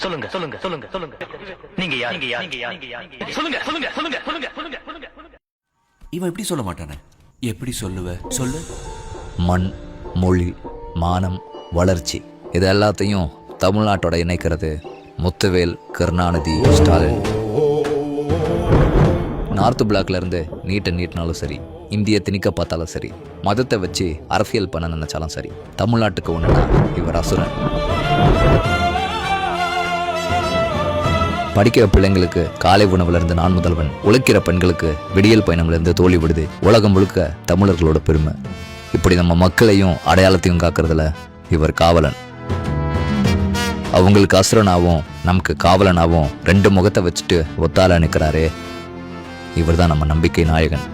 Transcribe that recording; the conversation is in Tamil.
சொல்லுங்க சொல்லுங்க சொல்லுங்க சொல்லுங்க. நீங்க யார்? நீங்க யார்? நீங்க யார்? நீங்க யார்? சொல்லுங்க சொல்லுங்க சொல்லுங்க சொல்லுங்க சொல்லுங்க சொல்லுங்க. இவன் எப்படி சொல்ல மாட்டானே? எப்படி சொல்லுவ? சொல்லு. மண், மொழி, மானம், வளர்ச்சி இது எல்லாத்தையும் தமிழ்நாட்டோட இணைக்கிறது முத்துவேல், கருணாநிதி, ஸ்டாலின். நார்த் பிளாக்ல இருந்து நீட்டினாலும் சரி, இந்திய திணிக்க பார்த்தாலும் சரி, மதத்தை வச்சு அரசியல் பண்ண நினைச்சாலும் சரி, தமிழ்நாட்டுக்கு ஒண்ணுனா இவர் அசுரன். படிக்கிற பிள்ளைங்களுக்கு காலை உணவுல இருந்து நான் முதல்வன், உழைக்கிற பெண்களுக்கு விடியல் பயணம்ல இருந்து தோழி விடுது. உலகம் முழுக்க தமிழர்களோட பெருமை. இப்படி நம்ம மக்களையும் அடையாளத்தையும் காக்கிறதுல இவர் காவலன். அவங்களுக்கு அசுரனாவும் நமக்கு காவலனாவும் ரெண்டு முகத்தை வச்சுட்டு ஒத்தால நிற்கிறாரே, இவர் தான் நம்ம நம்பிக்கை நாயகன்.